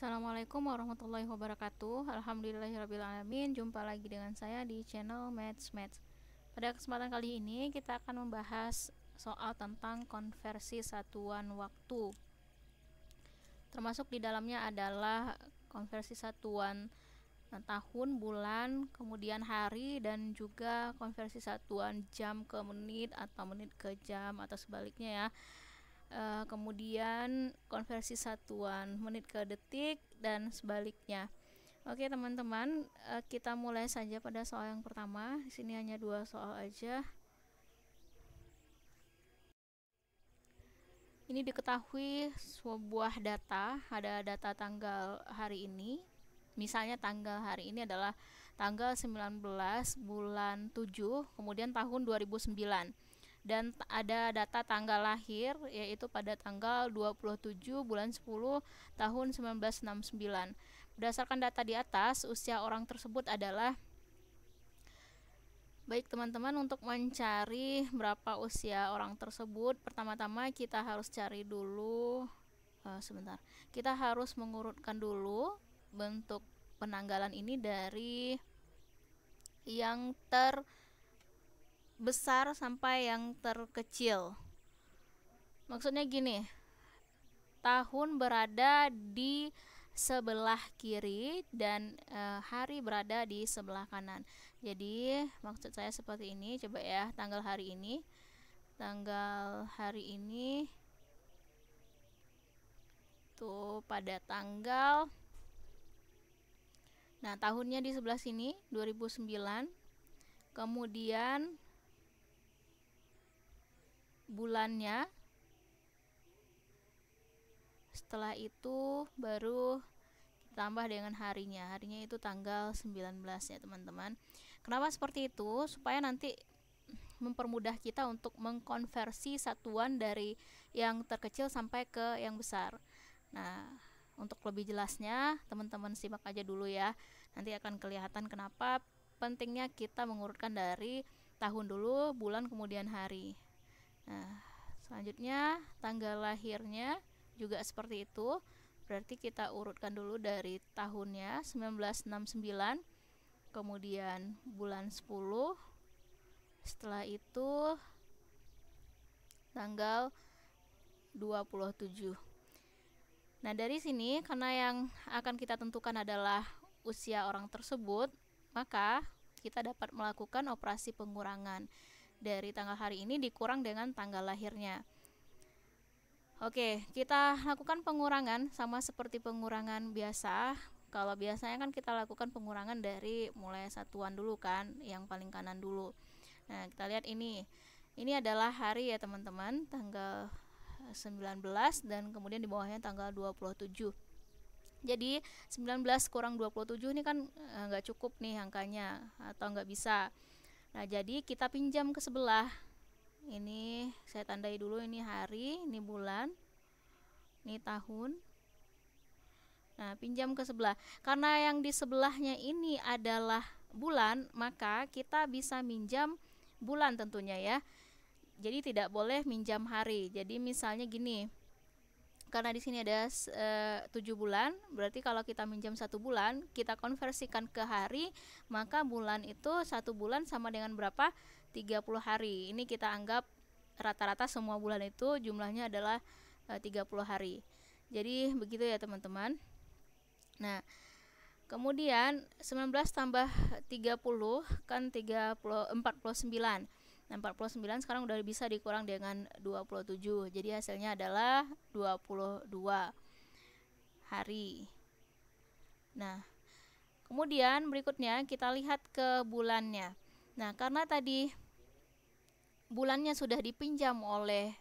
Assalamualaikum warahmatullahi wabarakatuh. Alhamdulillahirrabbilalamin. Jumpa lagi dengan saya di channel Maths. Pada kesempatan kali ini kita akan membahas soal tentang konversi satuan waktu. Termasuk di dalamnya adalah konversi satuan tahun, bulan, kemudian hari, dan juga konversi satuan jam ke menit atau menit ke jam atau sebaliknya ya. Kemudian konversi satuan menit ke detik dan sebaliknya. Oke teman-teman, kita mulai saja pada soal yang pertama. Di sini hanya 2 soal aja. Ini diketahui sebuah data, ada data tanggal hari ini. Misalnya tanggal hari ini adalah tanggal 19 bulan 7, kemudian tahun 2009. Dan ada data tanggal lahir yaitu pada tanggal 27 bulan 10 tahun 1969. Berdasarkan data di atas, usia orang tersebut adalah baik teman-teman. Untuk mencari berapa usia orang tersebut, pertama-tama kita harus cari dulu kita harus mengurutkan dulu bentuk penanggalan ini dari yang besar sampai yang terkecil. Maksudnya gini, tahun berada di sebelah kiri dan hari berada di sebelah kanan. Jadi maksud saya seperti ini. Coba ya, tanggal hari ini tuh pada tanggal, nah tahunnya di sebelah sini 2009, kemudian bulannya, setelah itu baru ditambah dengan harinya itu tanggal 19 ya teman-teman. Kenapa seperti itu? Supaya nanti mempermudah kita untuk mengkonversi satuan dari yang terkecil sampai ke yang besar. Nah, untuk lebih jelasnya teman-teman simak aja dulu ya, nanti akan kelihatan kenapa pentingnya kita mengurutkan dari tahun dulu, bulan, kemudian hari. Nah, selanjutnya tanggal lahirnya juga seperti itu. Berarti kita urutkan dulu dari tahunnya 1969, kemudian bulan 10, setelah itu tanggal 27. Nah, dari sini karena yang akan kita tentukan adalah usia orang tersebut, maka kita dapat melakukan operasi pengurangan. Dari tanggal hari ini dikurang dengan tanggal lahirnya. Oke, kita lakukan pengurangan sama seperti pengurangan biasa. Kalau biasanya kan kita lakukan pengurangan dari mulai satuan dulu kan, yang paling kanan dulu. Nah, kita lihat ini. Ini adalah hari ya teman-teman, tanggal 19 dan kemudian di bawahnya tanggal 27. Jadi 19 kurang 27 ini kan nggak cukup nih angkanya, atau nggak bisa. Nah, jadi kita pinjam ke sebelah. Ini saya tandai dulu, ini hari, ini bulan, ini tahun. Nah, pinjam ke sebelah. Karena yang di sebelahnya ini adalah bulan, maka kita bisa minjam bulan tentunya ya. Jadi tidak boleh minjam hari. Jadi misalnya gini, karena di sini ada 7 bulan, berarti kalau kita minjam 1 bulan, kita konversikan ke hari, maka bulan itu 1 bulan sama dengan berapa? 30 hari. Ini kita anggap rata-rata semua bulan itu jumlahnya adalah 30 hari. Jadi begitu ya teman-teman. Nah, kemudian 19 tambah 30 kan 49. Nah, 49 sekarang udah bisa dikurang dengan 27. Jadi hasilnya adalah 22 hari. Nah, kemudian berikutnya kita lihat ke bulannya. Nah, karena tadi bulannya sudah dipinjam oleh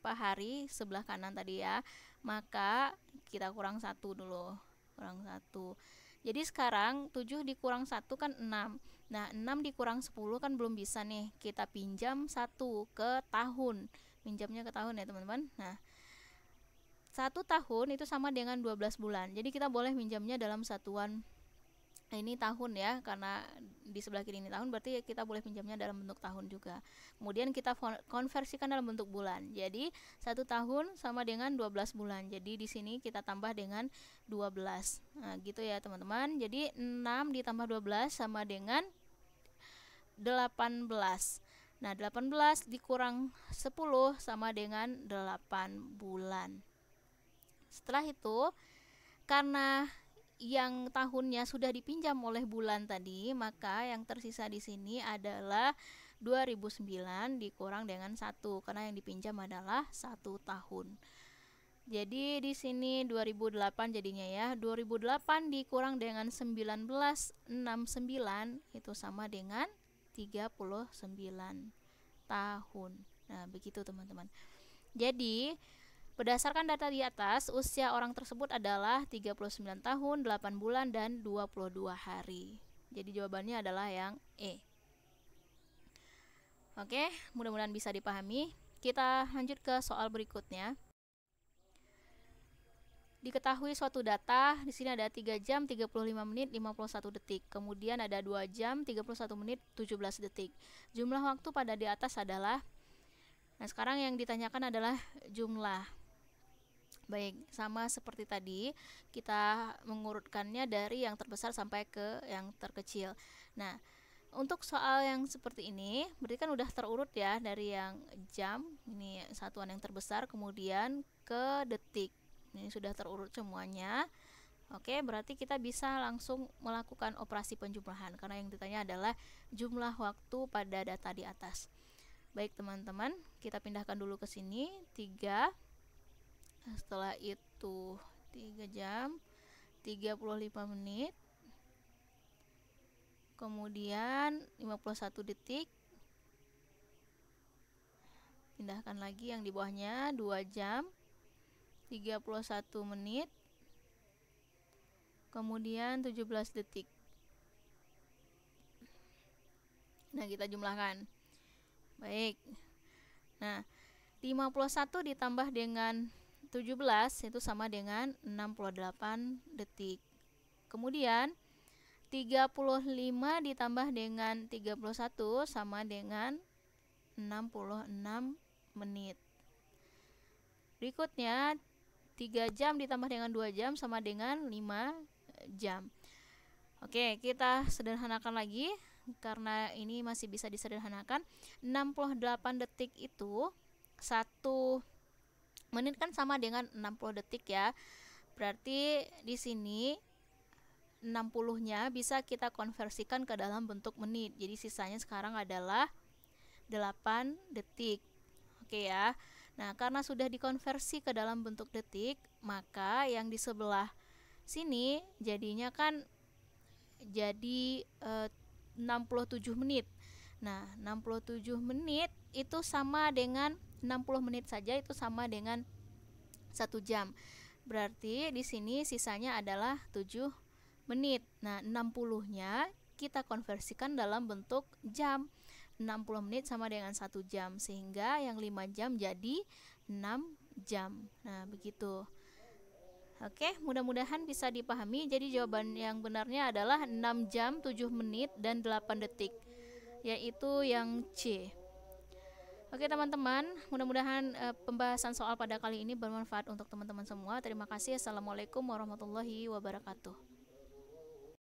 hari sebelah kanan tadi ya, maka kita kurang 1 dulu. Kurang 1. Jadi sekarang 7 dikurang 1 kan 6. Nah, 6 dikurang 10 kan belum bisa nih. Kita pinjam 1 ke tahun. Pinjamnya ke tahun ya teman-teman. Nah, 1 tahun itu sama dengan 12 bulan. Jadi kita boleh minjamnya dalam satuan Nah, ini tahun ya, karena di sebelah kiri ini tahun, berarti kita boleh pinjamnya dalam bentuk tahun juga. Kemudian kita konversikan dalam bentuk bulan. Jadi 1 tahun sama dengan 12 bulan. Jadi di sini kita tambah dengan 12. Nah, gitu ya teman-teman. Jadi 6 ditambah 12 sama dengan 18. Nah, 18 dikurang 10 sama dengan 8 bulan. Setelah itu, karena yang tahunnya sudah dipinjam oleh bulan tadi, maka yang tersisa di sini adalah 2009 dikurang dengan 1, karena yang dipinjam adalah 1 tahun. Jadi di sini 2008 jadinya ya. 2008 dikurang dengan 1969 itu sama dengan 39 tahun. Nah, begitu teman-teman. Jadi berdasarkan data di atas, usia orang tersebut adalah 39 tahun, 8 bulan, dan 22 hari. Jadi jawabannya adalah yang E. Oke, mudah-mudahan bisa dipahami. Kita lanjut ke soal berikutnya. Diketahui suatu data, di sini ada 3 jam 35 menit 51 detik. Kemudian ada 2 jam 31 menit 17 detik. Jumlah waktu pada di atas adalah, nah sekarang yang ditanyakan adalah jumlah. Baik, sama seperti tadi, kita mengurutkannya dari yang terbesar sampai ke yang terkecil. Nah, untuk soal yang seperti ini, berarti kan udah terurut ya, dari yang jam, ini satuan yang terbesar, kemudian ke detik. Ini sudah terurut semuanya. Oke, berarti kita bisa langsung melakukan operasi penjumlahan, karena yang ditanya adalah jumlah waktu pada data di atas. Baik teman-teman, kita pindahkan dulu ke sini, 3. Setelah itu 3 jam 35 menit, kemudian 51 detik. Pindahkan lagi yang di bawahnya, 2 jam 31 menit, kemudian 17 detik. Nah, kita jumlahkan. Baik. Nah, 51 ditambah dengan 17 itu sama dengan 68 detik. Kemudian 35 ditambah dengan 31 sama dengan 66 menit. Berikutnya 3 jam ditambah dengan 2 jam sama dengan 5 jam. Oke, kita sederhanakan lagi karena ini masih bisa disederhanakan. 68 detik itu 1 menit kan sama dengan 60 detik ya. Berarti di sini 60-nya bisa kita konversikan ke dalam bentuk menit. Jadi sisanya sekarang adalah 8 detik. Oke ya. Nah, karena sudah dikonversi ke dalam bentuk detik, maka yang di sebelah sini jadinya kan jadi 67 menit. Nah, 67 menit itu sama dengan 60 menit saja itu sama dengan 1 jam. Berarti di sini sisanya adalah 7 menit. Nah, 60-nya kita konversikan dalam bentuk jam. 60 menit sama dengan 1 jam, sehingga yang 5 jam jadi 6 jam. Nah, begitu. Oke, mudah-mudahan bisa dipahami. Jadi jawaban yang benarnya adalah 6 jam 7 menit dan 8 detik, yaitu yang C. Oke teman-teman, mudah-mudahan pembahasan soal pada kali ini bermanfaat untuk teman-teman semua. Terima kasih. Assalamualaikum warahmatullahi wabarakatuh.